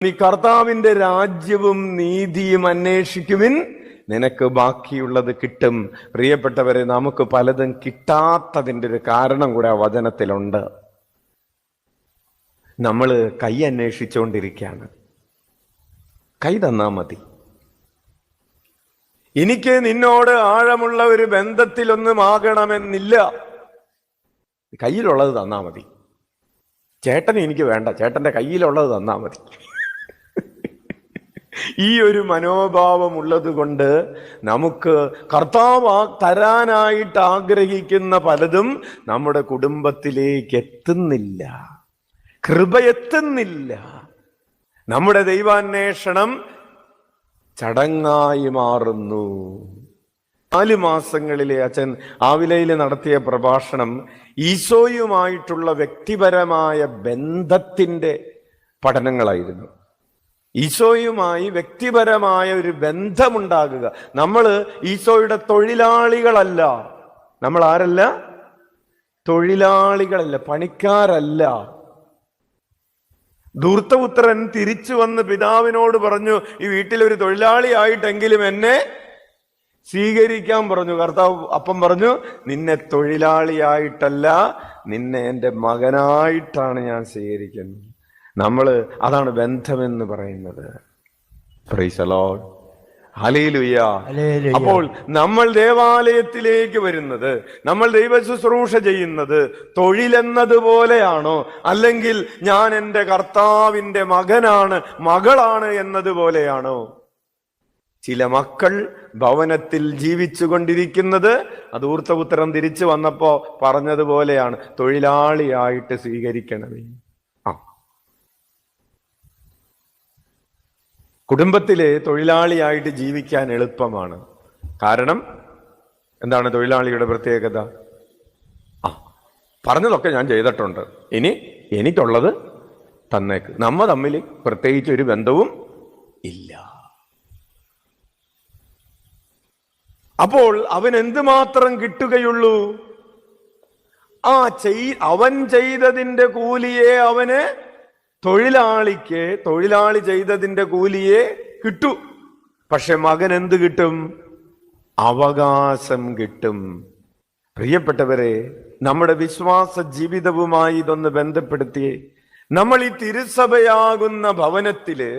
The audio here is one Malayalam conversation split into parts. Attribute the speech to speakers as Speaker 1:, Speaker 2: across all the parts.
Speaker 1: നീ കർത്താവിന്റെ രാജ്യവും നീതിയും അന്വേഷിക്കുവിൻ, നിനക്ക് ബാക്കിയുള്ളത് കിട്ടും. പ്രിയപ്പെട്ടവരെ, നമുക്ക് പലതും കിട്ടാത്തതിൻ്റെ ഒരു കാരണം കൂടെ ആ വചനത്തിലുണ്ട്. നമ്മൾ കൈ അന്വേഷിച്ചുകൊണ്ടിരിക്കുകയാണ്. കൈ തന്നാ മതി. എനിക്ക് നിന്നോട് ആഴമുള്ള ഒരു ബന്ധത്തിലൊന്നും ആകണമെന്നില്ല. കയ്യിലുള്ളത് തന്നാ മതി. ചേട്ടന് എനിക്ക് വേണ്ട, ചേട്ടന്റെ കയ്യിലുള്ളത് തന്നാ മതി. ഈ ഒരു മനോഭാവം ഉള്ളത് കൊണ്ട് നമുക്ക് കർത്താവ് തരാനായിട്ട് ആഗ്രഹിക്കുന്ന പലതും നമ്മുടെ കുടുംബത്തിലേക്ക് എത്തുന്നില്ല, കൃപ എത്തുന്നില്ല. നമ്മുടെ ദൈവാന്വേഷണം ചടങ്ങായി മാറുന്നു. 4 മാസങ്ങളിലെ അച്ഛൻ ആവിലയിൽ നടത്തിയ പ്രഭാഷണം ഈശോയുമായിട്ടുള്ള വ്യക്തിപരമായ ബന്ധത്തിൻ്റെ പഠനങ്ങളായിരുന്നു. ഈശോയുമായി വ്യക്തിപരമായ ഒരു ബന്ധമുണ്ടാകുക. നമ്മൾ ഈശോയുടെ തൊഴിലാളികളല്ല. നമ്മൾ ആരല്ല? തൊഴിലാളികളല്ല, പണിക്കാരല്ല. ധൂർത്തപുത്രൻ തിരിച്ചു വന്ന് പിതാവിനോട് പറഞ്ഞു, ഈ വീട്ടിലൊരു തൊഴിലാളിയായിട്ടെങ്കിലും എന്നെ സ്വീകരിക്കാൻ പറഞ്ഞു. കർത്താവ് അപ്പം പറഞ്ഞു, നിന്നെ തൊഴിലാളിയായിട്ടല്ല, നിന്നെ എൻ്റെ മകനായിട്ടാണ് ഞാൻ സ്വീകരിക്കുന്നത്. അതാണ് ബന്ധമെന്ന് പറയുന്നത്. Praise the Lord, hallelujah. അപ്പോൾ നമ്മൾ ദേവാലയത്തിലേക്ക് വരുന്നത്, നമ്മൾ ദൈവ ശുശ്രൂഷ ചെയ്യുന്നത് തൊഴിലെന്നതുപോലെയാണോ, അല്ലെങ്കിൽ ഞാൻ എൻ്റെ കർത്താവിൻ്റെ മകനാണ്, മകളാണ് എന്നതുപോലെയാണോ? ചില മക്കൾ ഭവനത്തിൽ ജീവിച്ചു കൊണ്ടിരിക്കുന്നത് അത് ധൂർത്തപുത്രൻ തിരിച്ചു വന്നപ്പോ പറഞ്ഞതുപോലെയാണ്, തൊഴിലാളിയായിട്ട് സ്വീകരിക്കണമേ. കുടുംബത്തിലെ തൊഴിലാളിയായിട്ട് ജീവിക്കാൻ എളുപ്പമാണ്. കാരണം എന്താണ് തൊഴിലാളിയുടെ പ്രത്യേകത? പറഞ്ഞതൊക്കെ ഞാൻ ചെയ്തിട്ടുണ്ട്, ഇനി എനിക്കുള്ളത് തന്നേക്ക്. നമ്മ തമ്മിൽ പ്രത്യേകിച്ച് ഒരു ബന്ധവും ഇല്ല. അപ്പോൾ അവൻ എന്തുമാത്രം കിട്ടുകയുള്ളൂ? അവൻ ചെയ്തതിൻ്റെ കൂലിയെ അവന് തൊഴിലാളി ചെയ്തതിൻ്റെ കൂലിയെ കിട്ടു. പക്ഷെ മകൻ എന്ത് കിട്ടും? അവകാശം കിട്ടും. പ്രിയപ്പെട്ടവരെ, നമ്മുടെ വിശ്വാസ ജീവിതവുമായി ഇതൊന്ന് ബന്ധപ്പെടുത്തിയേ. നമ്മൾ ഈ തിരുസഭയാകുന്ന ഭവനത്തില്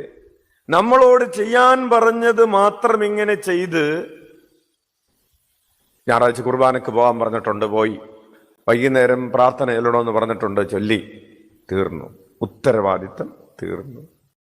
Speaker 1: നമ്മളോട് ചെയ്യാൻ പറഞ്ഞത് മാത്രം ഇങ്ങനെ ചെയ്ത്, ഞായറാഴ്ച കുർബാനക്ക് പോകാൻ പറഞ്ഞിട്ടുണ്ട്, പോയി. വൈകുന്നേരം പ്രാർത്ഥന ചൊല്ലണമെന്ന് പറഞ്ഞിട്ടുണ്ട്, ചൊല്ലി, തീർന്നു. ഉത്തരവാദിത്തം തീർന്നു.